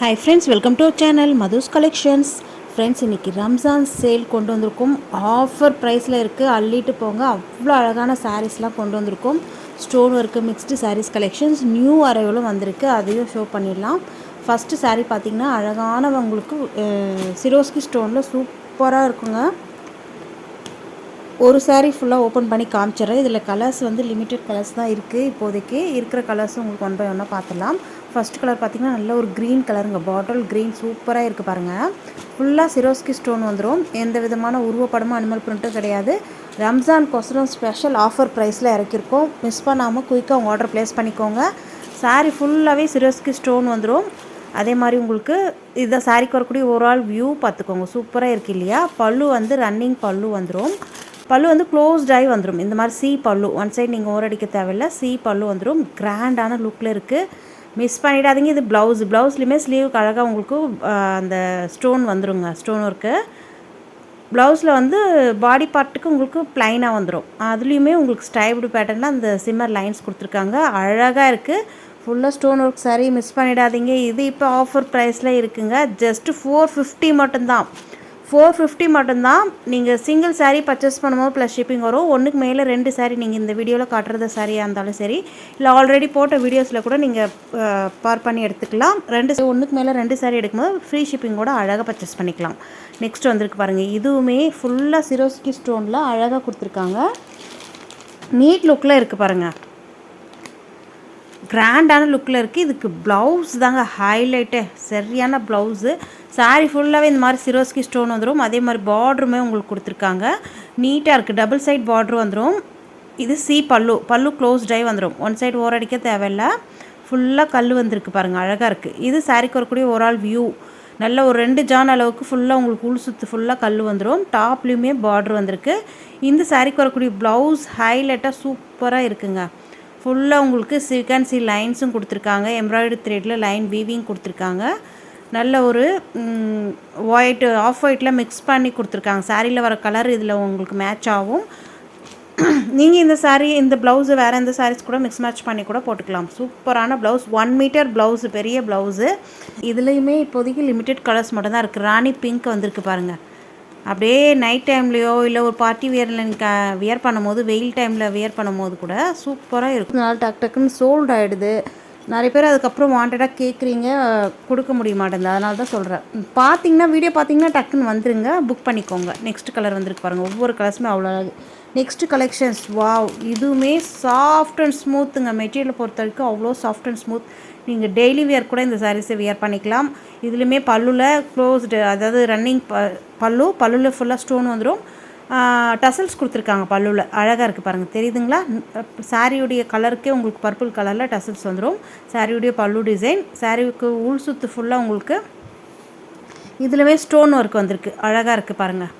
Hi friends, welcome to our channel Madhu's Collections. Friends, இன்னைக்கு Ramzan sale கொண்டு வந்திருக்கும். Offer ப்ரைஸில் இருக்குது, அள்ளிட்டு போங்க. அவ்வளோ அழகான சாரீஸ்லாம் கொண்டு வந்திருக்கும். Stone work mixed sarees collections new அரைவலும் வந்திருக்கு, அதையும் ஷோ பண்ணிடலாம். ஃபஸ்ட்டு சாரீ பார்த்திங்கன்னா அழகான உங்களுக்கு சிரோஸ்கி ஸ்டோனில் சூப்பராக இருக்குங்க. ஒரு சாரீ ஃபுல்லாக ஓப்பன் பண்ணி காமிச்சிட்றேன். இதில் கலர்ஸ் வந்து லிமிட்டட் கலர்ஸ் தான் இருக்குது. இப்போதைக்கு இருக்கிற கலர்ஸும் உங்களுக்கு ஒன் பை ஒன்னாக பார்த்துடலாம். ஃபஸ்ட் கலர் பார்த்திங்கன்னா நல்ல ஒரு க்ரீன் கலருங்க, பாட்டில் க்ரீன் சூப்பராக இருக்குது பாருங்கள். ஃபுல்லாக சிரோஸ்கி ஸ்டோன் வந்துடும். எந்த விதமான உருவப்படமும் அனிமல் பிரிண்ட்டும் கிடையாது. ரம்ஜான்கோசரம் ஸ்பெஷல் ஆஃபர் ப்ரைஸில் இறக்கியிருக்கோம். மிஸ் பண்ணாமல் குயிக்காக உங்கள் ஆர்டர் ப்ளேஸ் பண்ணிக்கோங்க. சாரீ ஃபுல்லாகவே சிரோஸ்கி ஸ்டோன் வந்துடும். அதே மாதிரி உங்களுக்கு இதை சாரீக்கு வரக்கூடிய ஓவரால் வியூ பார்த்துக்கோங்க, சூப்பராக இருக்குது இல்லையா. பல்லு வந்து ரன்னிங் பல்லு வந்துடும். பல்லு வந்து க்ளோஸ்டாகி வந்துடும். இந்த மாதிரி சி பல்லு, ஒன் சைடு நீங்கள் ஓரடிக்க தேவையில்லை, சி பல்லு வந்துடும். கிராண்டான லுக்கில் இருக்குது, மிஸ் பண்ணிடாதீங்க. இது ப்ளவுஸ்லையுமே ஸ்லீவுக்கு அழகாக உங்களுக்கு அந்த ஸ்டோன் வந்துடுங்க, ஸ்டோன் ஒர்க்கு. ப்ளவுஸில் வந்து பாடி பார்ட்டுக்கு உங்களுக்கு ப்ளைனாக வந்துடும். அதுலேயுமே உங்களுக்கு ஸ்டைப்டு பேட்டர்னில் அந்த சிம்மர் லைன்ஸ் கொடுத்துருக்காங்க, அழகாக இருக்குது. ஃபுல்லாக ஸ்டோன் ஒர்க் சாரீ, மிஸ் பண்ணிடாதீங்க. இது இப்போ ஆஃபர் ப்ரைஸில் இருக்குங்க. ஜஸ்ட்டு 450 மட்டும்தான். 450 மட்டும்தான். நீங்கள் சிங்கிள் சாரீ பர்ச்சேஸ் பண்ணும்போது ப்ளஸ் ஷிப்பிங் வரும். ஒன்றுக்கு மேலே 2 சாரீ நீங்கள் இந்த வீடியோவில் காட்டுறது சாரியாக இருந்தாலும் சரி, இல்லை ஆல்ரெடி போட்ட வீடியோஸில் கூட நீங்கள் பார் பண்ணி எடுத்துக்கலாம். ஒன்றுக்கு மேலே 2 சாரீ எடுக்கும்போது ஃப்ரீ ஷிப்பிங்கோட அழகாக பர்ச்சேஸ் பண்ணிக்கலாம். நெக்ஸ்ட் வந்திருக்கு பாருங்கள். இதுவுமே ஃபுல்லாக சிரோஸ்கி ஸ்டோனில் அழகாக கொடுத்துருக்காங்க. நீட் லுக்கில் இருக்குது பாருங்கள், கிராண்டான லுக்கில் இருக்குது. இதுக்கு ப்ளவுஸ் தாங்க ஹைலைட்டு, சரியான ப்ளவுஸு. சாரீ ஃபுல்லாகவே இந்த மாதிரி சிரோஸ்கி ஸ்டோன் வந்துடும். அதே மாதிரி பார்டருமே உங்களுக்கு கொடுத்துருக்காங்க, நீட்டாக இருக்குது. டபுள் சைட் பார்டர் வந்துடும். இது சி பல்லு, பல்லு க்ளோஸ்டாகி வந்துடும். ஒன் சைடு ஓரடிக்க தேவையில்லை, ஃபுல்லாக கல் வந்திருக்கு பாருங்கள், அழகாக இருக்குது. இது சாரீக்கு வரக்கூடிய ஓவரால் வியூ. நல்ல ஒரு 2 ஜான் அளவுக்கு ஃபுல்லாக உங்களுக்கு உள் சுற்று ஃபுல்லாக கல் வந்துடும். டாப்லேயுமே பார்டர் வந்திருக்கு. இந்த சாரீக்கு வரக்கூடிய ப்ளவுஸ் ஹைலைட்டாக சூப்பராக இருக்குங்க. ஃபுல்லாக உங்களுக்கு சீக்வன்சி லைன்ஸும் கொடுத்துருக்காங்க, எம்ப்ராய்டரி த்ரெட்டில் லைன் வீவிங் கொடுத்துருக்காங்க. நல்ல ஒரு ஒயிட்டு ஆஃப் ஒயிட்டில் மிக்ஸ் பண்ணி கொடுத்துருக்காங்க. சாரியில் வர கலர் இதில் உங்களுக்கு மேட்ச் ஆகும். நீங்கள் இந்த சாரீ இந்த ப்ளவுஸு வேறு எந்த சாரீஸ் கூட மிக்ஸ் மேட்ச் பண்ணி கூட போட்டுக்கலாம். சூப்பரான ப்ளவுஸ், 1 மீட்டர் ப்ளவுஸு, பெரிய ப்ளவுஸு. இதுலேயுமே இப்போதைக்கு லிமிட்டட் கலர்ஸ் மட்டும் தான் இருக்குது. ராணி பிங்க் வந்திருக்கு பாருங்கள். அப்படியே நைட் டைம்லேயோ இல்லை ஒரு பார்ட்டி வியரில் நீங்கள் வியர் பண்ணும்போது, வெயில் டைமில் வியர் பண்ணும்போது கூட சூப்பராக இருக்கும். அதனால் டக்குன்னு சோல்ட் ஆகிடுது. நிறைய பேர் அதுக்கப்புறம் வாண்டடாக கேட்குறீங்க, கொடுக்க முடிய மாட்டேங்குது. அதனால தான் சொல்கிறேன். பார்த்தீங்கன்னா வீடியோ பார்த்தீங்கன்னா டக்குன்னு வந்துருங்க, புக் பண்ணிக்கோங்க. நெக்ஸ்ட் கலர் வந்துருக்கு பாருங்கள், ஒவ்வொரு கலர்ஸுமே அவ்வளோ அழகு. நெக்ஸ்ட் கலெக்ஷன்ஸ், வாவ், இதுவுமே சாஃப்ட் அண்ட் ஸ்மூத்துங்க. மெட்டீரியலை பொறுத்த வரைக்கும் அவ்வளோ சாஃப்ட் அண்ட் ஸ்மூத். நீங்கள் டெய்லி வியர் கூட இந்த சாரீஸை வியர் பண்ணிக்கலாம். இதுலேயுமே பல்லுவில் க்ளோஸ்டு, அதாவது ரன்னிங் பல்லுவில் ஃபுல்லாக ஸ்டோன் வந்துடும். டசல்ஸ் கொடுத்துருக்காங்க பல்லுவில், அழகாக இருக்குது பாருங்கள், தெரியுதுங்களா. சாரியுடைய கலருக்கே உங்களுக்கு பர்பிள் கலரில் டசல்ஸ் வந்துடும். சாரியுடைய பல்லு டிசைன், சாரிக்கு உள் சுற்று ஃபுல்லாக உங்களுக்கு இதுலவே ஸ்டோன் ஒர்க் வந்திருக்கு, அழகாக இருக்குது பாருங்கள்.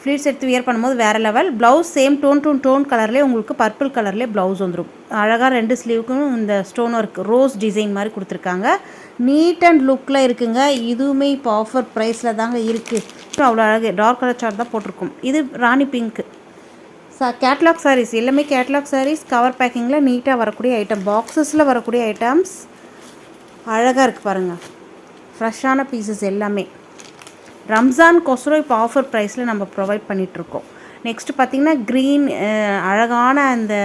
ஃப்ளீட்ஸ் எடுத்து வியர் பண்ணும்போது வேறு லெவல். ப்ளவுஸ் சேம் டோன் கலர்லேயே உங்களுக்கு பர்பிள் கலர்லேயே ப்ளவுஸ் வந்துடும். அழகாக 2 ஸ்லீவுக்கும் இந்த ஸ்டோன் ஒர்க் ரோஸ் டிசைன் மாதிரி கொடுத்துருக்காங்க. நீட் அண்ட் லுக்கில் இருக்குங்க. இதுவுமே இப்போ ஆஃபர் ப்ரைஸில் தாங்க இருக்குது. அவ்வளோ அழகு, டார்க் கலர் சார்ட் தான் போட்டிருக்கும். இது ராணி பிங்க்கு. கேட்லாக் சாரீஸ், எல்லாமே கேட்லாக் சாரீஸ், கவர் பேக்கிங்கில் நீட்டாக வரக்கூடிய ஐட்டம், பாக்ஸஸில் வரக்கூடிய ஐட்டம்ஸ். அழகாக இருக்குது பாருங்கள், ஃப்ரெஷ்ஷான பீசஸ் எல்லாமே. ரம்ஜான்கோசரம் இப்போ ஆஃபர் ப்ரைஸில் நம்ம ப்ரொவைட் பண்ணிகிட்ருக்கோம். நெக்ஸ்ட்டு பார்த்திங்கன்னா க்ரீன், அழகான அந்த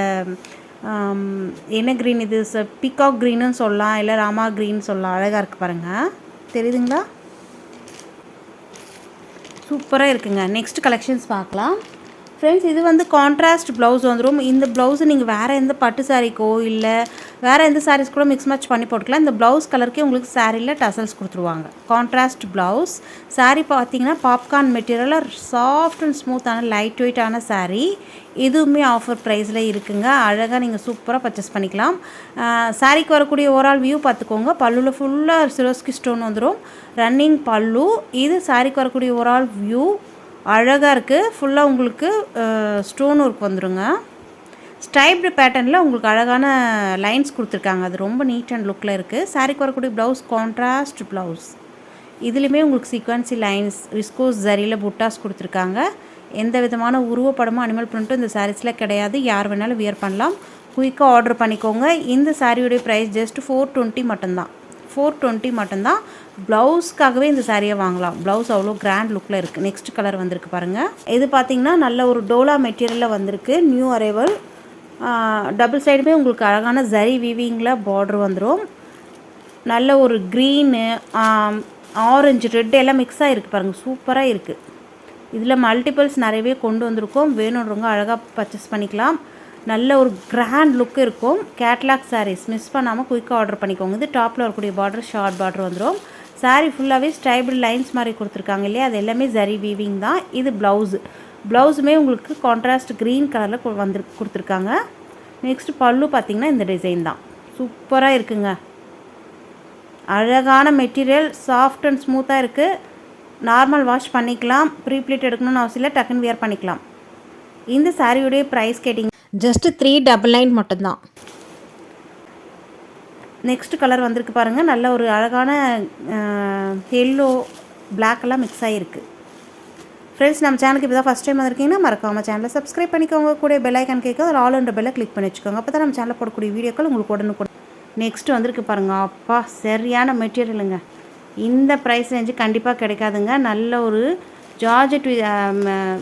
என்ன க்ரீன் இது, பீகாக் க்ரீனுன்னு சொல்லலாம், இல்லை ராமா க்ரீன் சொல்லலாம். அழகாக இருக்குது பாருங்கள், தெரியுதுங்களா. சூப்பராக இருக்குங்க. நெக்ஸ்ட் கலெக்ஷன்ஸ் பார்க்கலாம் ஃப்ரெண்ட்ஸ். இது வந்து கான்ட்ராஸ்ட் ப்ளவுஸ் வந்துடும். இந்த ப்ளவுஸு நீங்கள் வேறு எந்த பட்டு சாரீக்கோ இல்லை வேறு எந்த சாரீஸ் கூட மிக்ஸ் மேட்ச் பண்ணி போட்டுக்கலாம். இந்த ப்ளவுஸ் கலருக்கே உங்களுக்கு சாரியில் டசல்ஸ் கொடுத்துருவாங்க. Contrast blouse. சாரீ பார்த்தீங்கன்னா பாப்கார்ன் மெட்டீரியலில் சாஃப்ட் அண்ட் ஸ்மூத்தான லைட் வெயிட்டான சாரீ. இதுவுமே ஆஃபர் ப்ரைஸில் இருக்குங்க. அழகாக நீங்கள் சூப்பராக பர்ச்சேஸ் பண்ணிக்கலாம். சாரீக்கு வரக்கூடிய ஓவரால் வியூ பார்த்துக்கோங்க. பல்லுவில் ஃபுல்லாக சிரோஸ்கி ஸ்டோன் வந்துடும், ரன்னிங் பல்லு. இது சாரீக்கு வரக்கூடிய ஓவரால் வியூ, அழகாக இருக்குது. ஃபுல்லாக உங்களுக்கு ஸ்டோன் ஒர்க் வந்துடுங்க. ஸ்டைப்டு பேட்டர்னில் உங்களுக்கு அழகான லைன்ஸ் கொடுத்துருக்காங்க, அது ரொம்ப நீட் அண்ட் லுக்கில் இருக்குது. சாரீக்கு வரக்கூடிய ப்ளவுஸ் கான்ட்ராஸ்ட் ப்ளவுஸ். இதுலேயுமே உங்களுக்கு சீக்வன்சி லைன்ஸ், விஸ்கோஸ் ஜரியில் புட்டாஸ் கொடுத்துருக்காங்க. எந்த விதமான உருவப்படமும் அனிமல் பிரிண்ட்டும் இந்த சாரீஸில் கிடையாது. யார் வேணாலும் வியர் பண்ணலாம். குயிக்காக ஆர்டர் பண்ணிக்கோங்க. இந்த சாரியுடைய ப்ரைஸ் ஜஸ்ட் 420 மட்டும்தான். 420 மட்டும்தான். ப்ளவுஸ்க்காகவே இந்த சாரியை வாங்கலாம். ப்ளவுஸ் அவ்வளோ கிராண்ட் லுக்கில் இருக்குது. நெக்ஸ்ட் கலர் வந்திருக்கு பாருங்கள். இது பார்த்திங்கன்னா நல்ல ஒரு டோலா மெட்டீரியலில் வந்திருக்கு. New arrival. டபுள் சைடுமே உங்களுக்கு அழகான ஜரி வீவிங்கில் பார்டர் வந்துடும். நல்ல ஒரு க்ரீனு, ஆரஞ்சு, ரெட் எல்லாம் மிக்ஸ் ஆகிருக்கு பாருங்கள். சூப்பராக இருக்குது. இதில் மல்டிபிள்ஸ் நிறையவே கொண்டு வந்திருக்கோம். வேணுன்றவங்க அழகாக பர்ச்சேஸ் பண்ணிக்கலாம். நல்ல ஒரு கிராண்ட் லுக் இருக்கும். கேட்லாக் சாரீஸ் மிஸ் பண்ணாமல் குயிக்காக ஆர்டர் பண்ணிக்கோங்க. இது டாப்பில் வரக்கூடிய பார்டர் ஷார்ட் பார்டர் வந்துடும். சாரீ ஃபுல்லாகவே ஸ்ட்ரைபிள் லைன்ஸ் மாதிரி கொடுத்துருக்காங்க இல்லையா, அது எல்லாமே ஜரி வீவிங் தான். இது ப்ளவுஸு. ப்ளவுஸுமே உங்களுக்கு கான்ட்ராஸ்ட் க்ரீன் கலரில் கொடுத்துருக்காங்க. நெக்ஸ்ட் பல்லு பார்த்திங்கன்னா இந்த டிசைன் தான். சூப்பராக இருக்குங்க. அழகான மெட்டீரியல், சாஃப்ட் அண்ட் ஸ்மூத்தாக இருக்குது. நார்மல் வாஷ் பண்ணிக்கலாம். ப்ரீப்ளீட் எடுக்கணும்னு அவசியம் இல்லை, டக்குன்னு வியர் பண்ணிக்கலாம். இந்த சாரியுடைய ப்ரைஸ் கேட்டிங்க ஜஸ்ட்டு 399 மட்டும்தான். நெக்ஸ்ட் கலர் வந்திருக்கு பாருங்கள். நல்ல ஒரு அழகான எல்லோ பிளாக் எல்லாம் மிக்ஸ் ஆகிருக்கு. ஃப்ரெண்ட்ஸ், நம்ம சேனலுக்கு இப்போ தான் ஃபஸ்ட் டைம் வந்திருக்கீங்கன்னா மறக்காமல் சேனலை சப்ஸ்கிரைப் பண்ணிக்கோங்க. கூட பெல் ஐக்கான் கேட்க ஒரு ஆல் என்ற பெல்லை கிளிக் பண்ணி வச்சுக்கோங்க. அப்போ தான் நம்ம சேனலில் போடக்கூடிய வீடியோக்கள் உங்களுக்கு உடனுக்குடன். நெக்ஸ்ட் வந்திருக்கு பாருங்கள். அப்பா, சரியான மெட்டீரியலுங்க. இந்த ப்ரைஸ் ரேஞ்சு கண்டிப்பாக கிடைக்காதுங்க. நல்ல ஒரு ஜார்ஜெட்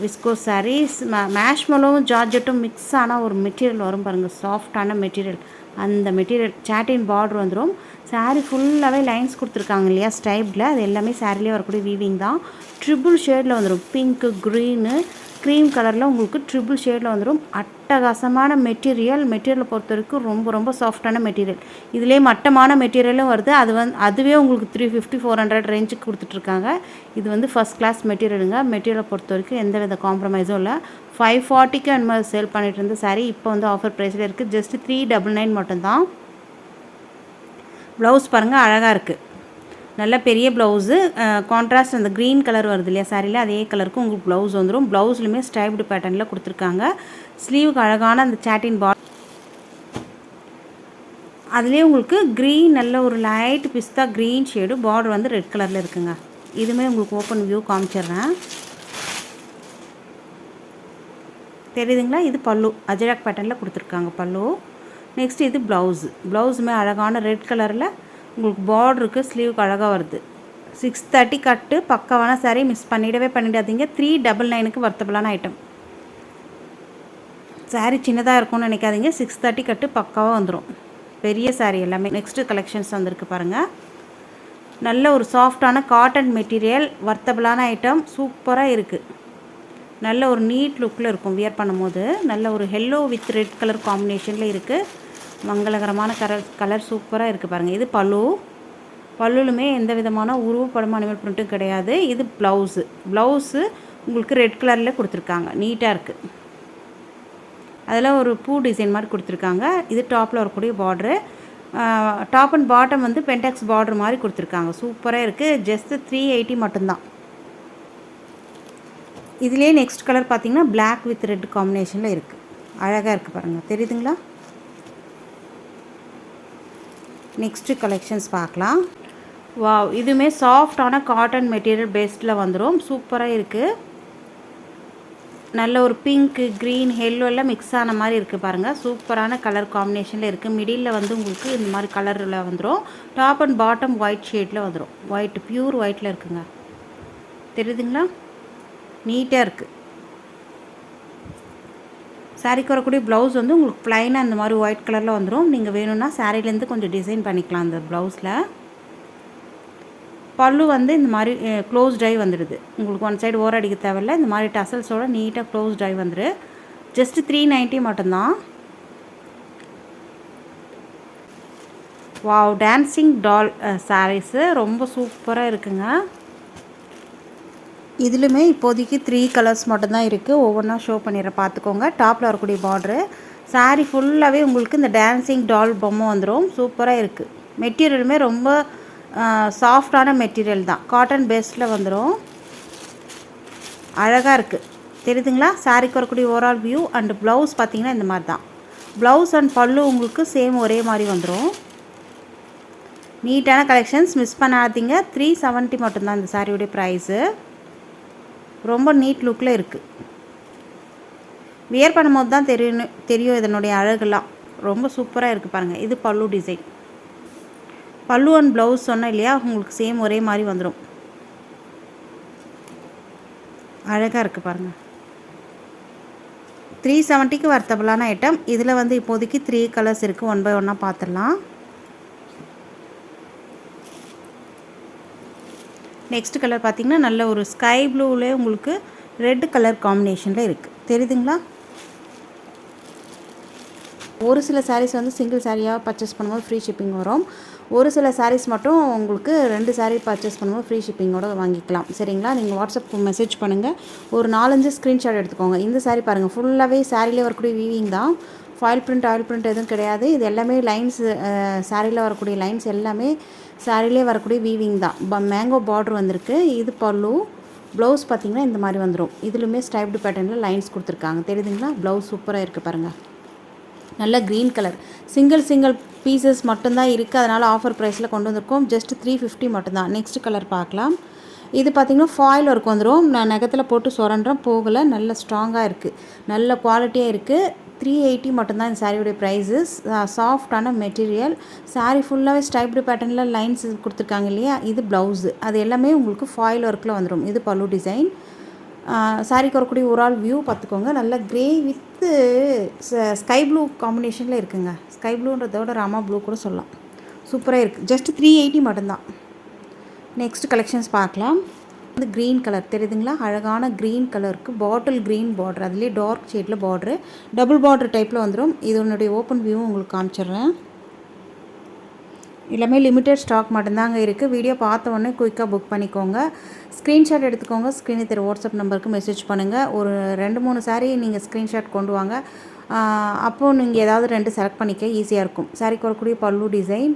விஸ்கோஸ் சாரீஸ், மேஷ்மலோவும் ஜார்ஜெட்டும் மிக்ஸ் ஆன ஒரு மெட்டீரியல் வரும் பாருங்கள். சாஃப்டான மெட்டீரியல். அந்த மெட்டீரியல் சாட்டின் பார்டர் வந்துடும். சாரீ ஃபுல்லாகவே லைன்ஸ் கொடுத்துருக்காங்க இல்லையா ஸ்டைப்பில், அது எல்லாமே சாரிலே வரக்கூடிய வீவிங் தான். ட்ரிபிள் ஷேடில் வந்துடும். பிங்க்கு, க்ரீனு, க்ரீம் கலரில் உங்களுக்கு ட்ரிபிள் ஷேடில் வந்துடும். அட்டகாசமான மெட்டீரியலை பொறுத்த வரைக்கும் ரொம்ப ரொம்ப சாஃப்டான மெட்டீரியல். இதிலே மட்டமான மெட்டீரியலும் வருது. அதுவே உங்களுக்கு 350 400 ரேஞ்சுக்கு கொடுத்துட்ருக்காங்க. இது ஃபஸ்ட் கிளாஸ் மெட்டீரியலுங்க. மெட்டீரியலை பொறுத்த வரைக்கும் எந்த வித காம்ப்ரமைஸும் இல்லை. 540க்கு அந்த மாதிரி சேல் பண்ணிட்டு இருந்த சாரீ இப்போ ஆஃபர் ப்ரைஸில் இருக்குது. ஜஸ்ட் 399 மட்டும்தான். ப்ளவுஸ் பாருங்கள், அழகாக இருக்குது. நல்ல பெரிய ப்ளவுஸு. கான்ட்ராஸ்ட் அந்த க்ரீன் கலர் வருது இல்லையா சாரியில், அதே கலருக்கு உங்களுக்கு ப்ளவுஸ் வந்துடும். ப்ளவுஸ்லையுமே ஸ்ட்ரைப்டு பேட்டர்னில் கொடுத்துருக்காங்க. ஸ்லீவுக்கு அழகான அந்த சாட்டின் அதுலேயே உங்களுக்கு க்ரீன், நல்ல ஒரு லைட் பிஸ்தா க்ரீன் ஷேடு, பார்டர் ரெட் கலரில் இருக்குங்க. இதுவுமே உங்களுக்கு ஓப்பன் வியூ காமிச்சிடுறேன். தெரியுதுங்களா? இது பல்லு, அஜராக் பேட்டர்னில் கொடுத்துருக்காங்க பல்லு. நெக்ஸ்ட் இது ப்ளவுஸுமே அழகான ரெட் கலரில் உங்களுக்கு பார்டருக்கு, ஸ்லீவுக்கு அழகாக வருது. 630 கட்டு, பக்காவான சாரீ. மிஸ் பண்ணிடாதீங்க. 399க்கு வர்த்தபிளான ஐட்டம். சாரீ சின்னதாக இருக்கும்னு நினைக்காதீங்க. 630 கட்டு பக்காவாக வந்துடும். பெரிய சாரீ எல்லாமே. நெக்ஸ்ட்டு கலெக்ஷன்ஸ் வந்திருக்கு பாருங்கள். நல்ல ஒரு சாஃப்டான காட்டன் மெட்டீரியல், வர்த்தபிளான ஐட்டம். சூப்பராக இருக்குது. நல்ல ஒரு நீட் லுக்கில் இருக்கும் வியர் பண்ணும்போது. நல்ல ஒரு எல்லோ வித் ரெட் கலர் காம்பினேஷனில் இருக்குது. மங்களகரமான கலர் சூப்பராக இருக்குது பாருங்கள். இது பல்லுலுமே எந்த விதமான உருவப்படமும் அனிமல் பிரிண்ட்டும் கிடையாது. இது ப்ளவுஸு உங்களுக்கு ரெட் கலரில் கொடுத்துருக்காங்க. நீட்டாக இருக்குது. அதில் ஒரு பூ டிசைன் மாதிரி கொடுத்துருக்காங்க. இது டாப்பில் வரக்கூடிய border. Top and bottom pentex border மாதிரி கொடுத்துருக்காங்க. சூப்பராக இருக்குது. ஜஸ்ட் 380 மட்டும்தான். இதிலே நெக்ஸ்ட் கலர் பார்த்திங்கன்னா பிளாக் வித் ரெட் காம்பினேஷனில் இருக்குது. அழகாக இருக்குது பாருங்கள். தெரியுதுங்களா? நெக்ஸ்ட்டு கலெக்ஷன்ஸ் பார்க்கலாம். வாவ், இதுவுமே சாஃப்டான காட்டன் மெட்டீரியல் பேஸ்டில் வந்துடும். சூப்பராக இருக்குது. நல்ல ஒரு பிங்க்கு, க்ரீன், எல்லோ எல்லாம் மிக்ஸ் ஆன மாதிரி இருக்குது பாருங்கள். சூப்பரான கலர் காம்பினேஷனில் இருக்குது. மிடில் உங்களுக்கு இந்த மாதிரி கலரில் வந்துடும். டாப் அண்ட் பாட்டம் ஒயிட் ஷேடில் வந்துடும். ஒயிட், பியூர் ஒயிட்டில் இருக்குங்க. தெரியுதுங்களா? நீட்டாக இருக்குது. சாரீக்கு வரக்கூடிய ப்ளவுஸ் உங்களுக்கு ப்ளைனாக இந்த மாதிரி ஒயிட் கலரில் வந்துடும். நீங்கள் வேணும்னா சாரீலேருந்து கொஞ்சம் டிசைன் பண்ணிக்கலாம் அந்த ப்ளவுஸில். பல்லு இந்த மாதிரி க்ளோஸ் டை வந்துடுது. உங்களுக்கு ஒன் சைடு ஓர அடிக்க தேவையில்லை. இந்த மாதிரி டசல்ஸோட நீட்டாக க்ளோஸ் டை வந்துடு. ஜஸ்ட் 390 மட்டும்தான். வாவ், டான்சிங் டால் சாரீஸு ரொம்ப சூப்பராக இருக்குங்க. இதிலுமே இப்போதைக்கு 3 கலர்ஸ் மட்டும்தான் இருக்குது. ஒவ்வொன்றா ஷோ பண்ணிடுறேன், பார்த்துக்கோங்க. டாப்பில் வரக்கூடிய பார்டரு. சாரீ ஃபுல்லாகவே உங்களுக்கு இந்த டான்சிங் டால் பொம்மை வந்துடும். சூப்பராக இருக்குது. மெட்டீரியலுமே ரொம்ப சாஃப்டான மெட்டீரியல் தான். காட்டன் பேஸ்டில் வந்துடும். அழகாக இருக்குது. தெரியுதுங்களா? சாரீக்கு வரக்கூடிய ஓவரால் வியூ அண்ட் ப்ளவுஸ் பார்த்திங்கன்னா இந்த மாதிரி தான். ப்ளவுஸ் அண்ட் பல்லு உங்களுக்கு சேம் ஒரே மாதிரி வந்துடும். நீட்டான கலெக்ஷன்ஸ், மிஸ் பண்ணாதீங்க. 370 மட்டும்தான் இந்த சாரியோடைய ப்ரைஸு. ரொம்ப நீட் லுக்கில் இருக்குது. வியர் பண்ணும்போது தான் தெரியும் இதனுடைய அழகெல்லாம். ரொம்ப சூப்பராக இருக்குது பாருங்கள். இது பல்லு டிசைன். பல்லு அண்ட் ப்ளவுஸ் சொன்னேன் இல்லையா, உங்களுக்கு சேம் ஒரே மாதிரி வந்துடும். அழகாக இருக்குது பாருங்கள். 370க்கு வர்த்தபிளான ஐட்டம். இதில் வந்து இப்போதைக்கு 3 கலர்ஸ் இருக்குது. ஒன் பை ஒன்னாக பார்த்துடலாம். நெக்ஸ்ட் கலர் பார்த்திங்கன்னா நல்ல ஒரு ஸ்கை ப்ளூவிலே உங்களுக்கு ரெட் கலர் காம்பினேஷனில் இருக்குது. தெரியுதுங்களா? ஒரு சில சாரீஸ் வந்து சிங்கிள் சாரியாக பர்ச்சேஸ் பண்ணும்போது ஃப்ரீ ஷிப்பிங் வரும். ஒரு சில சாரீஸ் மட்டும் உங்களுக்கு 2 சாரீ பர்ச்சேஸ் பண்ணும்போது ஃப்ரீ ஷிப்பிங்கோடு வாங்கிக்கலாம். சரிங்களா? நீங்கள் வாட்ஸ்அப் மெசேஜ் பண்ணுங்கள். ஒரு 4-5 ஸ்க்ரீன்ஷாட் எடுத்துக்கோங்க. இந்த சாரீ பாருங்கள், ஃபுல்லாகவே சாரிலே வரக்கூடிய வீவிங் தான். ஃபாயில் பிரிண்ட், ஆயில் பிரிண்ட் எதுவும் கிடையாது. இது எல்லாமே லைன்ஸ், சாரியில் வரக்கூடிய லைன்ஸ் எல்லாமே சாரிலே வரக்கூடிய வீவிங் தான். மேங்கோ பார்டர் வந்திருக்கு. இது பல்லு. ப்ளவுஸ் பார்த்திங்கன்னா இந்த மாதிரி வந்துடும். இதுலுமே ஸ்டைப்டு பேட்டர்னில் லைன்ஸ் கொடுத்துருக்காங்க. தெரியுதுங்களா? ப்ளவுஸ் சூப்பராக இருக்குது பாருங்கள். நல்ல க்ரீன் கலர். சிங்கிள் பீசஸ் மட்டும்தான் இருக்குது. அதனால் ஆஃபர் ப்ரைஸில் கொண்டு வந்திருக்கோம். ஜஸ்ட் 350 மட்டும்தான். நெக்ஸ்ட் கலர் பார்க்கலாம். இது பார்த்திங்கன்னா ஃபாயில் ஒர்க் வந்துடும். நான் நகத்தில் போட்டு சுரண்டுறேன், போகலை. நல்ல ஸ்ட்ராங்காக இருக்குது, நல்ல குவாலிட்டியாக இருக்குது. 380 மட்டும்தான் இந்த சாரியோடைய ப்ரைஸஸ். சாஃப்டான மெட்டீரியல். சாரீ ஃபுல்லாகவே ஸ்டைப்டு பேட்டர்னில் லைன்ஸ் கொடுத்துருக்காங்க இல்லையா, இது ப்ளவுஸு. அது எல்லாமே உங்களுக்கு ஃபாயில் ஒர்க்கில் வந்துடும். இது பல்லு டிசைன். சாரிக்கு வரக்கூடிய ஒரு ஆள் வியூ பார்த்துக்கோங்க. நல்ல க்ரே வித்து ஸ்கை ப்ளூ காம்பினேஷனில் இருக்குங்க. ஸ்கை ப்ளூன்றதோட ராமா ப்ளூ கூட சொல்லலாம். சூப்பராக இருக்குது. ஜஸ்ட் 380 மட்டும்தான். நெக்ஸ்ட் கலெக்ஷன்ஸ் பார்க்கலாம். வந்து க்ரீன் கலர் தெரியுதுங்களா? அழகான க்ரீன் கலருக்கு பாட்டில் க்ரீன் பார்டர், அதுலேயே டார்க் ஷேடில் பார்டரு, டபுள் பார்டர் டைப்பில் வந்துடும். இதனுடைய ஓப்பன் வியூவும் உங்களுக்கு காமிச்சிடுறேன். எல்லாமே லிமிட்டட் ஸ்டாக் மட்டும்தாங்க இருக்குது. வீடியோ பார்த்த உடனே குயிக்காக புக் பண்ணிக்கோங்க. ஸ்க்ரீன்ஷாட் எடுத்துக்கோங்க. ஸ்க்ரீனில் தெரிய வாட்ஸ்அப் நம்பருக்கு மெசேஜ் பண்ணுங்கள். ஒரு 2-3 சாரீ நீங்கள் ஸ்க்ரீன்ஷாட் கொண்டு வாங்க. அப்போது நீங்கள் ஏதாவது 2 செலக்ட் பண்ணிக்க ஈஸியாக இருக்கும். சாரீக்கு வரக்கூடிய பல்லு டிசைன்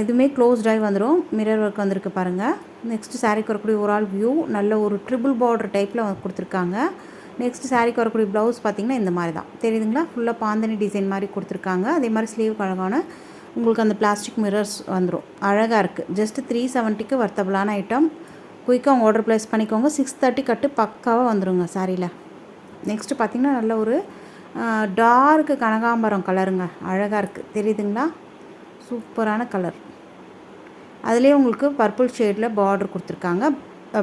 இதுவுமே க்ளோஸ்டாகி வந்துடும். மிரர் ஒர்க் வந்திருக்கு பாருங்கள். நெக்ஸ்ட்டு சாரீக்கு வரக்கூடிய ஒரு ஆள் வியூ நல்ல ஒரு ட்ரிபிள் பார்டர் டைப்பில் கொடுத்துருக்காங்க. நெக்ஸ்ட்டு சாரீக்கு வரக்கூடிய ப்ளவுஸ் பார்த்திங்கன்னா இந்த மாதிரி தான். தெரியுதுங்களா? ஃபுல்லாக பாந்தனி டிசைன் மாதிரி கொடுத்துருக்காங்க. அதே மாதிரி ஸ்லீவ் அழகான உங்களுக்கு அந்த பிளாஸ்டிக் மிரர்ஸ் வந்துடும். அழகாக இருக்குது. ஜஸ்ட் 370க்கு வர்த்தபிளான ஐட்டம். குயிக்காக ஆர்டர் ப்ளேஸ் பண்ணிக்கோங்க. 630 கட்டு பக்காவாக வந்துடுங்க சாரியில். நெக்ஸ்ட்டு பார்த்திங்கன்னா நல்ல ஒரு டார்க்கு கனகாம்பரம் கலருங்க. அழகாக இருக்குது. தெரியுதுங்களா? சூப்பரான கலர். அதுலேயே உங்களுக்கு பர்பிள் ஷேடில் பார்டர் கொடுத்துருக்காங்க.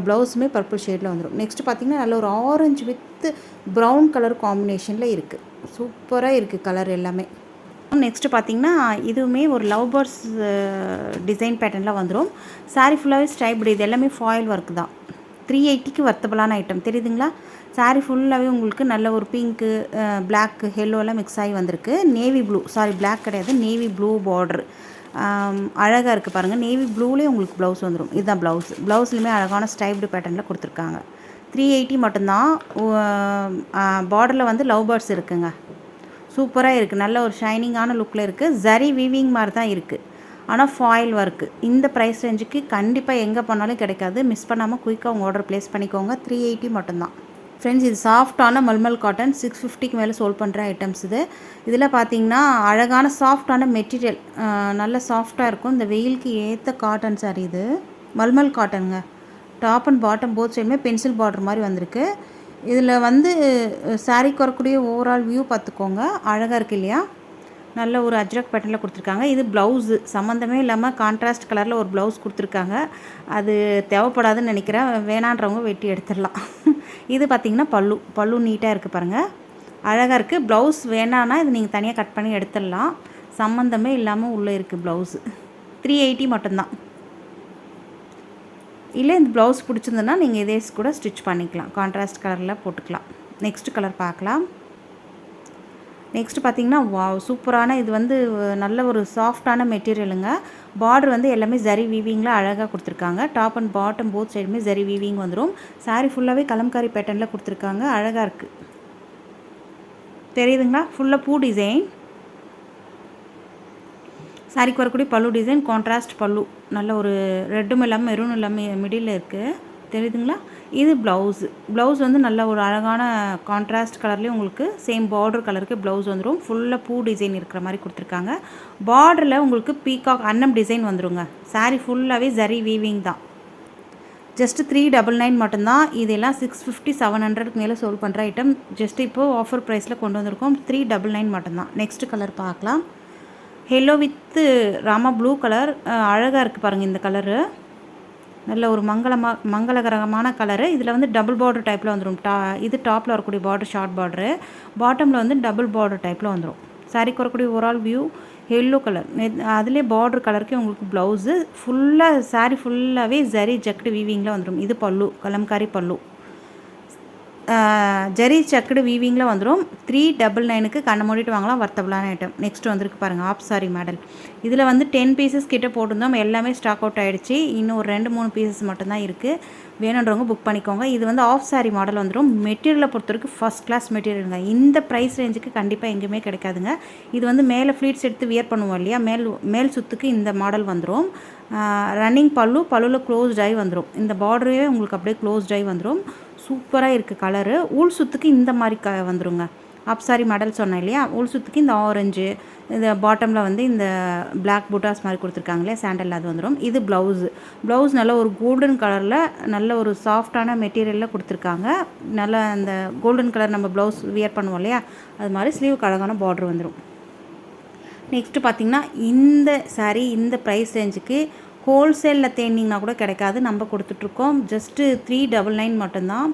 ப்ளவுஸுமே பர்பிள் ஷேடில் வந்துடும். நெக்ஸ்ட்டு பார்த்திங்கன்னா நல்ல ஒரு ஆரஞ்சு வித் ப்ரௌன் கலர் காம்பினேஷனில் இருக்குது. சூப்பராக இருக்குது கலர் எல்லாமே. நெக்ஸ்ட்டு பார்த்திங்கன்னா இதுவுமே ஒரு லவ் பேர்ட்ஸ் டிசைன் பேட்டர்னில் வந்துடும். சாரீ ஃபுல்லாகவே ஸ்டைப்டு. இது எல்லாமே ஃபாயில் ஒர்க் தான். 380க்கு வர்த்தபிளான ஐட்டம். தெரியுதுங்களா? சாரீ ஃபுல்லாகவே உங்களுக்கு நல்ல ஒரு பிங்க்கு, பிளாக்கு, எல்லோலாம் மிக்ஸ் ஆகி வந்திருக்கு. நேவி ப்ளூ, சாரி பிளாக் கிடையாது, நேவி ப்ளூ பார்டர் அழகாக இருக்குது பாருங்கள். நேவி ப்ளூலேயே உங்களுக்கு ப்ளவுஸ் வந்துடும். இதுதான் ப்ளவுஸ். ப்ளவுஸ்லையுமே அழகான ஸ்டைப்டு பேட்டர்னில் கொடுத்துருக்காங்க. 380 மட்டும்தான். பார்டரில் வந்து லவ் பேர்ட்ஸ் இருக்குங்க. சூப்பராக இருக்குது. நல்ல ஒரு ஷைனிங்கான லுக்கில் இருக்குது. ஜரி வீவிங் மாதிரி தான் இருக்குது, ஆனால் ஃபாயில் ஒர்க்கு. இந்த ப்ரைஸ் ரேஞ்சுக்கு கண்டிப்பாக எங்கே பண்ணாலும் கிடைக்காது. மிஸ் பண்ணாமல் குயிக்காக உங்கள் ஆர்டர் ப்ளேஸ் பண்ணிக்கோங்க. 380 மட்டும்தான். ஃப்ரெண்ட்ஸ், இது சாஃப்டான மல்மல் காட்டன். 650க்கு மேலே சோல்ட் பண்ணுற ஐட்டம்ஸ் இது. இதில் பார்த்தீங்கன்னா அழகான சாஃப்டான மெட்டீரியல், நல்ல சாஃப்டாக இருக்கும். இந்த வெயிலுக்கு ஏற்ற காட்டன் சாரி இது. மல்மல் காட்டனுங்க. டாப் அண்ட் பாட்டம் போத் சைடுமே பென்சில் பார்டர் மாதிரி வந்திருக்கு. இதில் வந்து சாரீக்கு வரக்கூடிய ஓவரால் வியூ பார்த்துக்கோங்க. அழகாக இருக்குது இல்லையா? நல்ல ஒரு அஜ்ரக் பேட்டர்னில் கொடுத்துருக்காங்க. இது ப்ளவுஸு சம்மந்தமே இல்லாமல் கான்ட்ராஸ்ட் கலரில் ஒரு ப்ளவுஸ் கொடுத்துருக்காங்க. அது தேவைப்படாதுன்னு நினைக்கிறேன். வேணான்றவங்க வெட்டி எடுத்துடலாம். இது பார்த்திங்கன்னா பல்லு நீட்டாக இருக்குது பாருங்கள். அழகாக இருக்குது. ப்ளவுஸ் வேணான்னா இது நீங்கள் தனியாக கட் பண்ணி எடுத்துடலாம். சம்மந்தமே இல்லாமல் உள்ளே இருக்குது ப்ளவுஸு. 380 மட்டும்தான். இல்லை இந்த ப்ளவுஸ் பிடிச்சிருந்ததுன்னா நீங்கள் இதே கூட ஸ்டிச் பண்ணிக்கலாம். கான்ட்ராஸ்ட் கலரில் போட்டுக்கலாம். நெக்ஸ்ட் கலர் பார்க்கலாம். நெக்ஸ்ட் பார்த்திங்கன்னா சூப்பரான இது வந்து நல்ல ஒரு சாஃப்டான மெட்டீரியலுங்க. பார்டர் வந்து எல்லாமே ஜரி வீவிங்கில் அழகாக கொடுத்துருக்காங்க. டாப் அண்ட் பாட்டம் போத் சைடுமே ஜரி வீவிங் வந்துடும். சாரீ ஃபுல்லாகவே கலம்காரி பேட்டர்னில் கொடுத்துருக்காங்க. அழகாக இருக்குது. தெரியுதுங்களா? ஃபுல்லாக பூ டிசைன். சாரிக்கு வரக்கூடிய பல்லு டிசைன் கான்ட்ராஸ்ட் பல்லு. நல்ல ஒரு ரெட்டும் இல்லாமல் மெரூன் இல்லாமல் மிடில் இருக்குது. தெரியுதுங்களா? இது ப்ளவுஸ் வந்து நல்ல ஒரு அழகான கான்ட்ராஸ்ட் கலர்லேயே உங்களுக்கு சேம் பார்டர் கலருக்கு ப்ளவுஸ் வந்துடும். ஃபுல்லாக பூ டிசைன் இருக்கிற மாதிரி கொடுத்துருக்காங்க. பார்டரில் உங்களுக்கு பீகாக் அன்னம் டிசைன் வந்துடுங்க. சாரீ ஃபுல்லாகவே ஜரி வீவிங் தான். ஜஸ்ட் 399 மட்டும்தான். இதெல்லாம் 650 700க்கு மேலே சோல்ட் பண்ணுற ஐட்டம். ஜஸ்ட் இப்போது ஆஃபர் ப்ரைஸில் கொண்டு வந்திருக்கோம். 399 மட்டும்தான். நெக்ஸ்ட் கலர் பார்க்கலாம். Yellow with Rama blue colour அழகாக இருக்குது பாருங்கள். இந்த கலரு நல்ல ஒரு மங்களகரமான கலரு. இதில் வந்து டபுள் பார்டர் டைப்பில் வந்துடும். இது டாப்பில் வரக்கூடிய பார்டர் ஷார்ட் பார்டரு, பாட்டமில் வந்து டபுள் பார்டர் டைப்பில் வந்துடும். சாரிக்கு வரக்கூடிய ஓவரால் வியூ எல்லோ கலர். அதிலே பார்டர் கலருக்கு உங்களுக்கு ப்ளவுஸு ஃபுல்லாக சாரீ ஃபுல்லாகவே ஜரி ஜக்கடு வீவிங்கில் வந்துடும். இது பல்லு, கலம்காரி பல்லு, ஜரி சக்கடு வீவிங்கில் வந்துடும். 399க்கு கண்ணை மூடிட்டு வாங்கலாம். வர்த்தபிளான ஐட்டம். நெக்ஸ்ட் வந்துருக்கு பாருங்கள், ஆப் சாரி மாடல். இதில் வந்து 10 பீசஸ் கிட்டே போட்டிருந்தோம். எல்லாமே ஸ்டாக் அவுட் ஆகிடுச்சு. இன்னும் ஒரு 2-3 பீசஸ் மட்டும்தான் இருக்குது. வேணுன்றவங்க புக் பண்ணிக்கோங்க. இது வந்து ஆஃப் சாரி மாடல் வந்துடும். மெட்டீரியலை பொறுத்த வரைக்கும் ஃபஸ்ட் கிளாஸ் மெட்டீரியலுங்க. இந்த ப்ரைஸ் ரேஞ்சுக்கு கண்டிப்பாக எங்கேயுமே கிடைக்காதுங்க. இது வந்து மேலே ஃப்ளீட்ஸ் எடுத்து வியர் பண்ணுவோம் இல்லையா, மேல் சுற்றுக்கு இந்த மாடல் வந்துடும். ரன்னிங் பல்லுவில் க்ளோஸ்ட் ஆகி வந்துடும். இந்த பார்டரே உங்களுக்கு அப்படியே க்ளோஸ்ட் ஆகி வந்துடும். சூப்பராக இருக்குது கலரு. ஊல் சுத்துக்கு இந்த மாதிரி வந்துருங்க. ஆப் சாரி மாடல் சொன்னேன் இல்லையா, ஊல் சுத்துக்கு இந்த ஆரஞ்சு, இந்த பாட்டமில் வந்து இந்த பிளாக் பூட்டாஸ் மாதிரி கொடுத்துருக்காங்களே சாண்டல், அது வந்துடும். இது ப்ளவுஸ் நல்ல ஒரு கோல்டன் கலரில் நல்ல ஒரு சாஃப்டான மெட்டீரியலில் கொடுத்துருக்காங்க. நல்லா அந்த கோல்டன் கலர் நம்ம ப்ளவுஸ் வியர் பண்ணுவோம் இல்லையா, அது மாதிரி ஸ்லீவுக்கு அழகான பார்டர் வந்துடும். நெக்ஸ்ட்டு பார்த்திங்கன்னா இந்த சாரீ இந்த ப்ரைஸ் ரேஞ்சுக்கு ஹோல்சேலில் தேடிங்கன்னா கூட கிடைக்காது. நம்ம கொடுத்துட்ருக்கோம். ஜஸ்ட்டு 399 மட்டும்தான்.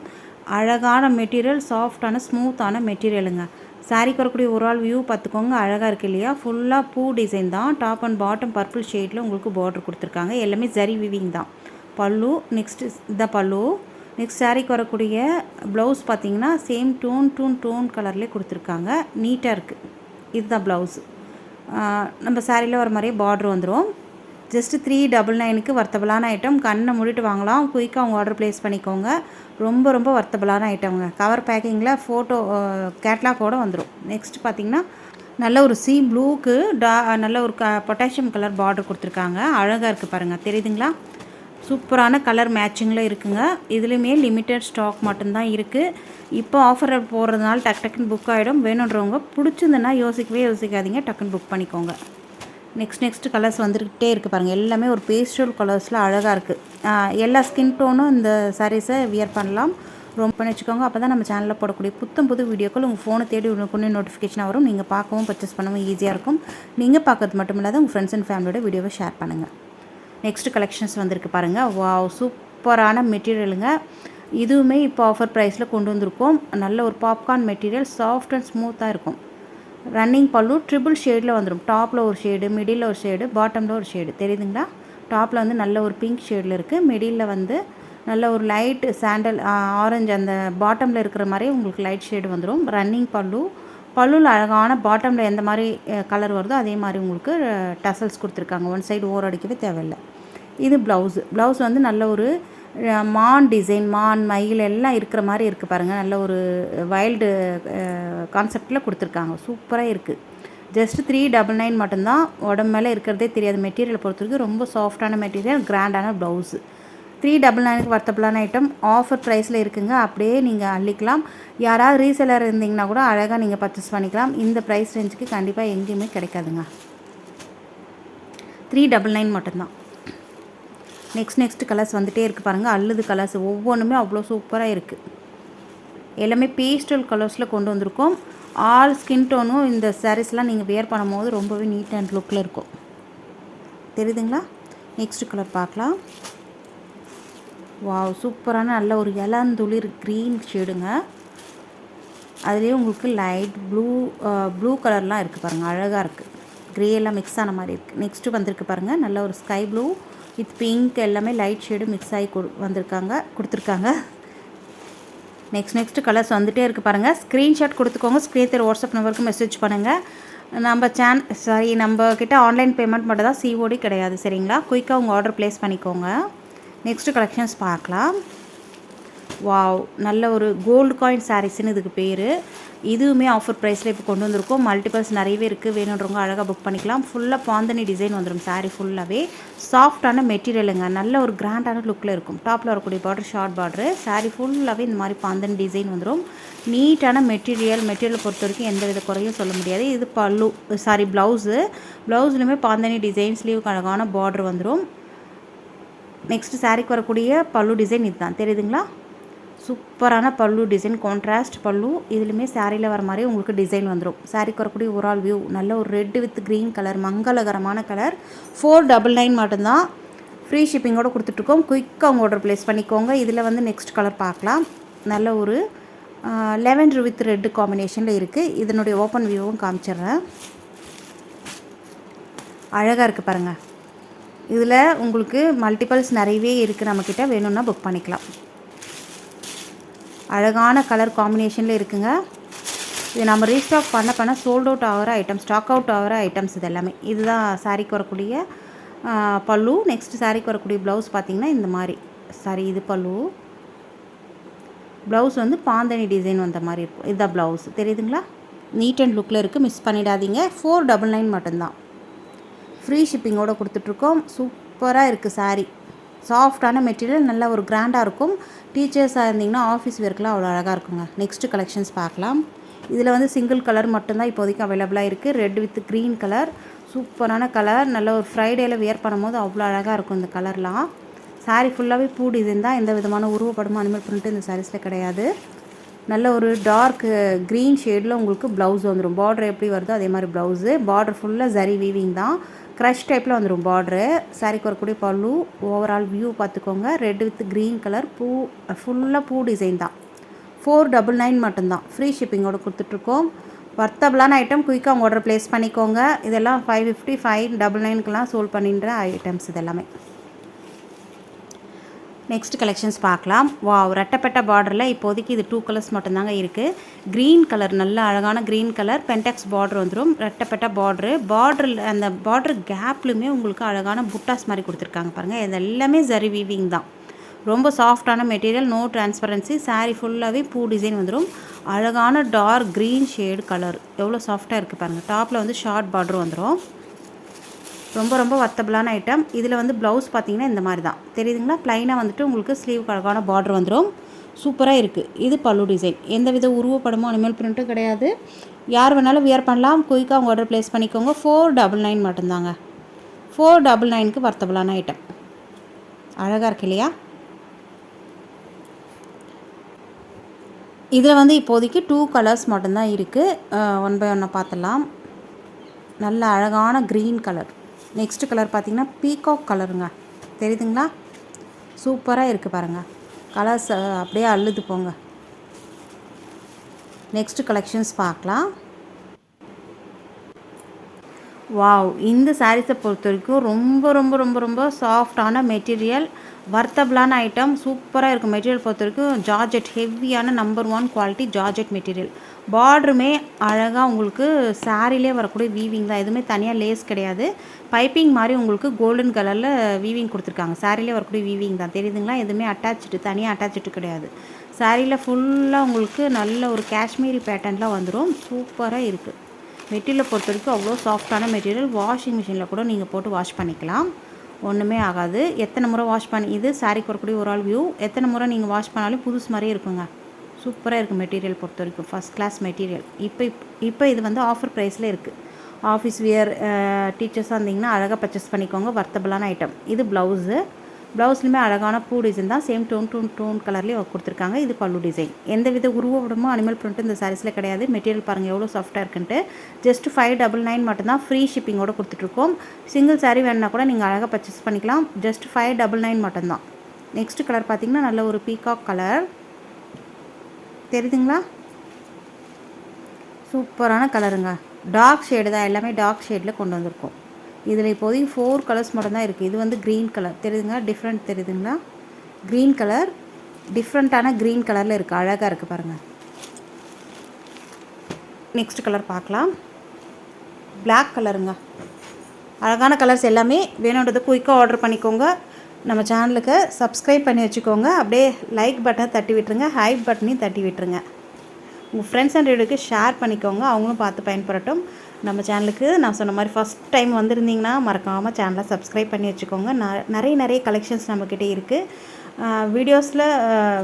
அழகான மெட்டீரியல், சாஃப்டான ஸ்மூத்தான மெட்டீரியலுங்க. சாரீக்கு வரக்கூடிய ஒரு ஆள் வியூ பார்த்துக்கோங்க. அழகாக இருக்குது இல்லையா. ஃபுல்லாக பூ டிசைன் தான். டாப் அண்ட் பாட்டம் பர்பிள் ஷேடில் உங்களுக்கு பார்டர் கொடுத்துருக்காங்க. எல்லாமே ஜரி விவிங் தான். பல்லு நெக்ஸ்ட்டு இந்த பல்லு. நெக்ஸ்ட் சாரீக்கு வரக்கூடிய ப்ளவுஸ் பார்த்திங்கன்னா சேம் டோன் கலர்லேயே கொடுத்துருக்காங்க. நீட்டாக இருக்குது. இதுதான் ப்ளவுஸு. நம்ம சாரியில் வர மாதிரியே பார்டர் வந்துடும். ஜஸ்ட்டு 399க்கு வர்த்தபிளான ஐட்டம். கண்ணை மூடிட்டு வாங்கலாம். குயிக்காக அவங்க ஆர்டர் ப்ளேஸ் பண்ணிக்கோங்க. ரொம்ப வர்த்தபிளான ஐட்டம்ங்க. கவர் பேக்கிங்கில் ஃபோட்டோ கேட்லாக்கோடு வந்துடும். நெக்ஸ்ட் பார்த்திங்கன்னா நல்ல ஒரு சி ப்ளூக்கு நல்ல ஒரு பொட்டாசியம் கலர் பார்டர் கொடுத்துருக்காங்க. அழகாக இருக்குது பாருங்கள், தெரியுதுங்களா. சூப்பரான கலர் மேட்சிங்கில் இருக்குங்க. இதுலேயுமே லிமிட்டட் ஸ்டாக் மட்டும்தான் இருக்குது. இப்போ ஆஃபர் போடுறதுனால டக்குன்னு புக் ஆகிடும். வேணுன்றவங்க பிடிச்சிருந்துன்னா யோசிக்காதீங்க, டக்குன்னு புக் பண்ணிக்கோங்க. நெக்ஸ்ட் கலர்ஸ் வந்துக்கிட்டே இருக்குது பாருங்கள். எல்லாமே ஒரு பேஸ்டல் கலர்ஸில் அழகாக இருக்குது. எல்லா ஸ்கின் டோனும் இந்த சாரீஸை வியர் பண்ணலாம். ரொம்ப பண்ணி வச்சுக்கோங்க. அப்போ தான் நம்ம சேனலில் போடக்கூடிய புது வீடியோக்கள் உங்கள் ஃபோனை தேடி உடனே நோட்டிஃபிகேஷனாக வரும். நீங்கள் பார்க்கவும் பர்ச்சேஸ் பண்ணவும் ஈஸியாக இருக்கும். நீங்கள் பார்க்கறது மட்டும் இல்லாத உங்கள் ஃப்ரெண்ட்ஸ் அண்ட் ஃபேமிலியோட வீடியோவை ஷேர் பண்ணுங்கள். நெக்ஸ்ட் கலெக்ஷன்ஸ் வந்திருக்கு பாருங்கள். வாவ், சூப்பரான மெட்டீரியலுங்க. இதுவுமே இப்போ ஆஃபர் ப்ரைஸில் கொண்டு வந்திருக்கோம். நல்ல ஒரு பாப்கார்ன் மெட்டீரியல், சாஃப்ட் அண்ட் ஸ்மூத்தாக இருக்கும். ரன்னிங் பல்லு ட்ரிபிள் ஷேடில் வந்துடும். டாப்பில் ஒரு ஷேடு, மிடில் ஒரு ஷேடு, பாட்டமில் ஒரு ஷேடு, தெரியுதுங்களா. டாப்பில் வந்து நல்ல ஒரு பிங்க் ஷேடில் இருக்குது. மிடில் வந்து நல்ல ஒரு லைட் சாண்டல் ஆரஞ்சு, அந்த பாட்டமில் இருக்கிற மாதிரி உங்களுக்கு லைட் ஷேடு வந்துடும். ரன்னிங் பல்லுவில் அழகான பாட்டமில் எந்த மாதிரி கலர் வருதோ அதே மாதிரி உங்களுக்கு டசல்ஸ் கொடுத்துருக்காங்க. ஒன் சைடு ஓர் அடிக்கவே தேவையில்லை. இது ப்ளவுஸ் வந்து நல்ல ஒரு மான் டிசைன், மான் மயில் எல்லாம் இருக்கிற மாதிரி இருக்குது பாருங்கள். நல்ல ஒரு வைல்டு கான்செப்டில் கொடுத்துருக்காங்க. சூப்பராக இருக்குது. ஜஸ்ட்டு 399 மட்டும்தான். உடம்பு மேலே இருக்கிறதே தெரியாது. மெட்டீரியலை பொறுத்த வரைக்கும் ரொம்ப சாஃப்டான மெட்டீரியல், கிராண்டான ப்ளவுஸு. 399க்கு வர்த்தபிளான ஐட்டம் ஆஃபர் ப்ரைஸில் இருக்குங்க. அப்படியே நீங்கள் அள்ளிக்கலாம். யாராவது ரீசெலர் இருந்தீங்கன்னா கூட அழகாக நீங்கள் பர்ச்சேஸ் பண்ணிக்கலாம். இந்த ப்ரைஸ் ரேஞ்சுக்கு கண்டிப்பாக எங்கேயுமே கிடைக்காதுங்க. 399 மட்டும்தான். நெக்ஸ்ட் கலர்ஸ் வந்துகிட்டே இருக்குது பாருங்கள். அல்லது கலர்ஸ் ஒவ்வொன்றுமே அவ்வளோ சூப்பராக இருக்குது. எல்லாமே பேஸ்டல் கலர்ஸில் கொண்டு வந்திருக்கோம். ஆல் ஸ்கின் டோனும் இந்த சாரீஸ்லாம் நீங்கள் வேர் பண்ணும்போது ரொம்பவே நீட் அண்ட் லுக்கில் இருக்கும். தெரியுதுங்களா. நெக்ஸ்ட் கலர் பார்க்கலாம். வாவ், சூப்பரான நல்ல ஒரு இளந்துளிர் க்ரீன் ஷேடுங்க. அதுலேயே உங்களுக்கு லைட் ப்ளூ கலர்லாம் இருக்குது பாருங்கள். அழகாக இருக்குது. க்ரே எல்லாம் மிக்ஸ் ஆன மாதிரி இருக்குது. நெக்ஸ்ட்டு வந்திருக்கு பாருங்கள். நல்ல ஒரு ஸ்கை ப்ளூ வித் பிங்க், எல்லாமே லைட் ஷேடு மிக்ஸ் ஆகி கொடுத்துருக்காங்க. நெக்ஸ்ட் கலர்ஸ் வந்துகிட்டே இருக்குது பாருங்கள். ஸ்க்ரீன்ஷாட் கொடுத்துக்கோங்க. ஸ்க்ரீன் வாட்ஸ்அப் நம்பருக்கு மெசேஜ் பண்ணுங்கள். நம்ம கிட்ட ஆன்லைன் பேமெண்ட் மட்டும் தான், சிஓடி கிடையாது. சரிங்களா. குயிக்காக உங்கள் ஆர்டர் ப்ளேஸ் பண்ணிக்கோங்க. நெக்ஸ்ட்டு கலெக்ஷன்ஸ் பார்க்கலாம். வாவ், நல்ல ஒரு கோல்டு காயின் சாரீஸ்ன்னு இதுக்கு பேர். இதுவுமே ஆஃபர் ப்ரைஸில் இப்போ கொண்டு வந்திருக்கோம். மல்டிபிள்ஸ் நிறையவே இருக்குது. வேணுன்றவங்க அழகாக புக் பண்ணிக்கலாம். ஃபுல்லாக பாந்தனி டிசைன் வந்துடும். சாரீ ஃபுல்லாகவே சாஃப்டான மெட்டீரியலுங்க. நல்ல ஒரு கிராண்டான லுக்கில் இருக்கும். டாப்பில் வரக்கூடிய பார்டர் ஷார்ட் பார்டரு. சாரீ ஃபுல்லாகவே இந்த மாதிரி பாந்தனி டிசைன் வந்துடும். நீட்டான மெட்டீரியலை பொறுத்த வரைக்கும் எந்த வித குறையும் சொல்ல முடியாது. இது ப்ளவுஸ்லையுமே பாந்தனி டிசைன், ஸ்லீவுக்கு அழகான பார்டர் வந்துடும். நெக்ஸ்ட்டு சாரீக்கு வரக்கூடிய பல்லு டிசைன் இதுதான், தெரியுதுங்களா. சூப்பரான பல்லு டிசைன், கான்ட்ராஸ்ட் பல்லு. இதுலையுமே சாரியில் வர மாதிரி உங்களுக்கு டிசைன் வந்துடும். சாரிக்கு வரக்கூடிய ஓவரால் வியூ நல்ல ஒரு ரெட் வித் க்ரீன் கலர், மங்களகரமான கலர். 499 மட்டும்தான். ஃப்ரீ ஷிப்பிங்கோடு கொடுத்துட்ருக்கோம். குயிக்காக உங்கள் ஆர்டர் ப்ளேஸ் பண்ணிக்கோங்க. இதில் வந்து நெக்ஸ்ட் கலர் பார்க்கலாம். நல்ல ஒரு லெவெண்டர் வித் ரெட்டு காம்பினேஷனில் இருக்குது. இதனுடைய ஓப்பன் வியூவும் காமிச்சிட்றேன். அழகாக இருக்குது பாருங்கள். இதில் உங்களுக்கு மல்டிபிள்ஸ் நிறையவே இருக்குது. நம்மக்கிட்ட வேணும்னா புக் பண்ணிக்கலாம். அழகான கலர் காம்பினேஷனில் இருக்குங்க. இது நம்ம ரீஸ்டாக் பண்ண சோல்ட் அவுட் ஆகிற ஐட்டம்ஸ், ஸ்டாக் அவுட் ஆகிற ஐட்டம்ஸ் இது எல்லாமே. இதுதான் சாரிக்கு வரக்கூடிய பல்லு. நெக்ஸ்ட் சாரிக்கு வரக்கூடிய ப்ளவுஸ் பார்த்திங்கன்னா இந்த மாதிரி. சாரி, இது பல்லு. ப்ளவுஸ் வந்து பாந்தனி டிசைன் வந்த மாதிரி இருக்கும். இதுதான் ப்ளவுஸ். தெரியுதுங்களா? நீட் அண்ட் லுக்கில் இருக்குது, மிஸ் பண்ணிடாதீங்க. 499 மட்டும்தான். ஃப்ரீ ஷிப்பிங்கோடு கொடுத்துட்ருக்கோம். சூப்பராக இருக்குது சாரீ. சாஃப்டான மெட்டீரியல், நல்ல ஒரு கிராண்டாக இருக்கும். டீச்சர்ஸாக இருந்திங்கன்னா ஆஃபீஸ் ஒர்க்லாம் அவ்வளோ அழகாக இருக்குங்க. நெக்ஸ்ட்டு கலெக்ஷன்ஸ் பார்க்கலாம். இதில் வந்து சிங்கிள் கலர் மட்டும்தான் இப்போதைக்கு அவைலபிளாக இருக்குது. ரெட் வித் க்ரீன் கலர், சூப்பரான கலர். நல்ல ஒரு ஃப்ரைடேயில் வியர் பண்ணும்போது அவ்வளோ அழகாக இருக்கும் இந்த கலர்லாம். சாரீ ஃபுல்லாகவே பூ டிசைன் தான். எந்த விதமான உருவப்படமும் அனிமல் பிரிண்ட்டு இந்த சாரீஸில் கிடையாது. நல்ல ஒரு டார்க் க்ரீன் ஷேடில் உங்களுக்கு ப்ளவுஸ் வந்துடும். பார்டர் எப்படி வருதோ அதே மாதிரி ப்ளவுஸு. பார்டர் ஃபுல்லாக ஜரி வீவிங் தான். க்ரஷ் டைப்பில் வந்துடும் பார்டரு. சாரிக்கு வரக்கூடிய பல்லு. ஓவரால் வியூ பார்த்துக்கோங்க. ரெட் வித் க்ரீன் கலர், பூ ஃபுல்லாக பூ டிசைன் தான். 499 மட்டும்தான். ஃப்ரீ ஷிப்பிங்கோடு கொடுத்துட்ருக்கோம். வர்த்தபிளான ஐட்டம். குயிக்காக உங்கள் ஆர்டர் ப்ளேஸ் பண்ணிக்கோங்க. இதெல்லாம் 550, 599க்கெலாம் சோல்ட் பண்ணின்ற ஐட்டம்ஸ் இதெல்லாமே. நெக்ஸ்ட் கலெக்ஷன்ஸ் பார்க்கலாம். ரெட்டப்பட்ட பார்டரில் இப்போதைக்கு இது 2 கலர்ஸ் மட்டும்தாங்க இருக்குது. க்ரீன் கலர், நல்ல அழகான க்ரீன் கலர். பென்டெக்ஸ் பார்டர் வந்துடும். ரெட்டப்பட்ட பார்டரில் அந்த பார்டர் கேப்லுமே உங்களுக்கு அழகான புட்டாஸ் மாதிரி கொடுத்துருக்காங்க பாருங்கள். இது எல்லாமே ஜரி வீவிங் தான். ரொம்ப சாஃப்டான மெட்டீரியல், நோ டிரான்ஸ்பரன்சி. சாரீ ஃபுல்லாகவே பூ டிசைன் வந்துடும். அழகான டார்க் க்ரீன் ஷேடு கலர். எவ்வளோ சாஃப்டாக இருக்குது பாருங்கள். டாப்பில் வந்து ஷார்ட் பார்டர் வந்துடும். ரொம்ப ரொம்ப வர்த்தபிளான ஐட்டம். இதில் வந்து ப்ளவுஸ் பார்த்திங்கன்னா இந்த மாதிரி தான். தெரியுதுங்களா? ப்ளைனாக வந்துட்டு உங்களுக்கு ஸ்லீவ் அழகான பார்டர் வந்துடும். சூப்பராக இருக்குது. இது பல்லு டிசைன். எந்த வித உருவப்படமும் அனிமல் பிரிண்ட்டும் கிடையாது. யார் வேணாலும் வியர் பண்ணலாம். குயிக்காக உங்கள் ஆர்டர் ப்ளேஸ் பண்ணிக்கோங்க. 499 மட்டும்தாங்க. 499க்கு வர்த்தபிளான ஐட்டம். அழகாக இருக்கு இல்லையா? இதில் வந்து இப்போதைக்கு 2 கலர்ஸ் மட்டும்தான் இருக்குது. 1 by 1 பார்த்துடலாம். நல்ல அழகான க்ரீன் கலர். நெக்ஸ்ட் கலர் பார்த்திங்கன்னா பீகாக் கலருங்க. தெரியுதுங்களா? சூப்பராக இருக்குது பாருங்கள். கலர்ஸ் அப்படியே அள்ளுது போங்க. நெக்ஸ்ட் கலெக்ஷன்ஸ் பார்க்கலாம். இந்த சாரீஸை பொறுத்த வரைக்கும் ரொம்ப ரொம்ப ரொம்ப ரொம்ப சாஃப்டான மெட்டீரியல், வர்த்தபிளான ஐட்டம். சூப்பராக இருக்கும். மெட்டீரியல் பொறுத்த வரைக்கும் ஜார்ஜெட், ஹெவியான நம்பர் 1 குவாலிட்டி ஜார்ஜெட் மெட்டீரியல். பார்டருமே அழகாக உங்களுக்கு சாரிலே வரக்கூடிய வீவிங் தான். எதுவுமே தனியாக லேஸ் கிடையாது. பைப்பிங் மாதிரி உங்களுக்கு கோல்டன் கலரில் வீவிங் கொடுத்துருக்காங்க. சாரிலே வரக்கூடிய வீவிங் தான். தெரியுதுங்களா? எதுவுமே தனியாக அட்டாச்சு கிடையாது. சாரியில் ஃபுல்லாக உங்களுக்கு நல்ல ஒரு காஷ்மீரி பேட்டர்னில் வந்துடும். சூப்பராக இருக்குது. மெட்டீரியலை பொறுத்த வரைக்கும் அவ்வளோ சாஃப்டான மெட்டீரியல். வாஷிங் மிஷினில் கூட நீங்கள் போட்டு வாஷ் பண்ணிக்கலாம். ஒன்றுமே ஆகாது. எத்தனை முறை வாஷ் பண்ணி, இது சாரிக்கு வரக்கூடிய ஒரு ஆள் வியூ. எத்தனை முறை நீங்கள் வாஷ் பண்ணாலும் புதுசு மாதிரியே இருக்குங்க. சூப்பராக இருக்குது மெட்டீரியல் பொறுத்த வரைக்கும். First class material. இப்போ இது வந்து ஆஃபர் ப்ரைஸில் இருக்குது. ஆஃபீஸ் வியர் டீச்சர்ஸாக இருந்தீங்கன்னா அழகாக பர்ச்சேஸ் பண்ணிக்கோங்க. வர்த்தபிளான ஐட்டம். இது ப்ளவுஸு. ப்ளவுஸ்லையுமே அழகான பூ டிசைன் தான். சேம் டோன் கலர்லேயே கொடுத்துருக்காங்க. இது பல்லு டிசைன். எந்த வித உருவப்படமும் அனிமல் பிரிண்ட்டு இந்த சாரீஸில் கிடையாது. மெட்டீரியல் பாருங்கள் எவ்வளோ சாஃப்டாக இருக்குன்ட்டு. ஜஸ்ட் 599 மட்டும்தான். ஃப்ரீ ஷிப்பிங்கோடு கொடுத்துட்ருக்கோம். சிங்கிள் சாரீ வேணுன்னா கூட நீங்கள் அழகாக பர்ச்சேஸ் பண்ணிக்கலாம். ஜஸ்ட் 599 மட்டும்தான். நெக்ஸ்ட் கலர் பார்த்திங்கன்னா நல்ல ஒரு பீகாக் கலர். தெரியுதுங்களா? சூப்பரான கலருங்க. டார்க் ஷேடு தான். எல்லாமே டார்க் ஷேடில் கொண்டு வந்திருக்கோம். இதில் இப்போதைக்கு 4 கலர்ஸ் மட்டும்தான் இருக்குது. இது வந்து க்ரீன் கலர். தெரியுதுங்களா? டிஃப்ரெண்ட் தெரியுதுங்களா? க்ரீன் கலர், டிஃப்ரெண்ட்டான க்ரீன் கலரில் இருக்குது. அழகாக இருக்குது பாருங்கள். நெக்ஸ்ட் கலர் பார்க்கலாம். பிளாக் கலருங்க. அழகான கலர்ஸ் எல்லாமே. வேணுன்றது குயிக்காக ஆர்டர் பண்ணிக்கோங்க. நம்ம சேனலுக்கு சப்ஸ்கிரைப் பண்ணி வச்சுக்கோங்க. அப்படியே லைக் பட்டனை தட்டி விட்டுருங்க. ஹைப் பட்டனையும் தட்டி விட்டுருங்க. உங்கள் ஃப்ரெண்ட்ஸ் அண்ட் ரிலேட்டிவ்க்கு ஷேர் பண்ணிக்கோங்க. அவங்களும் பார்த்து பயன்படட்டும். நம்ம சேனலுக்கு நான் சொன்ன மாதிரி ஃபஸ்ட் டைம் வந்திருந்தீங்கன்னா மறக்காமல் சேனலை சப்ஸ்கிரைப் பண்ணி வச்சுக்கோங்க. நிறைய கலெக்ஷன்ஸ் நம்மக்கிட்ட இருக்குது. வீடியோஸில்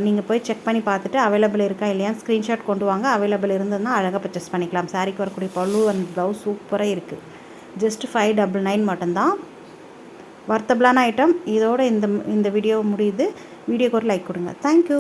நீங்கள் போய் செக் பண்ணி பார்த்துட்டு அவைலபிள் இருக்கா இல்லையான்னு ஸ்க்ரீன்ஷாட் கொண்டு வாங்க. அவைலபிள் இருந்ததுன்னா அழகாக பர்ச்சேஸ் பண்ணிக்கலாம். சாரிக்கு வரக்கூடிய பல்லு அண்ட் ப்ளவுஸ் சூப்பராக இருக்குது. ஜஸ்ட் 599 மட்டும்தான். வர்த்தபிளான ஐட்டம். இதோட இந்த வீடியோ முடியுது. வீடியோக்கு ஒரு லைக் கொடுங்க. தேங்க்யூ.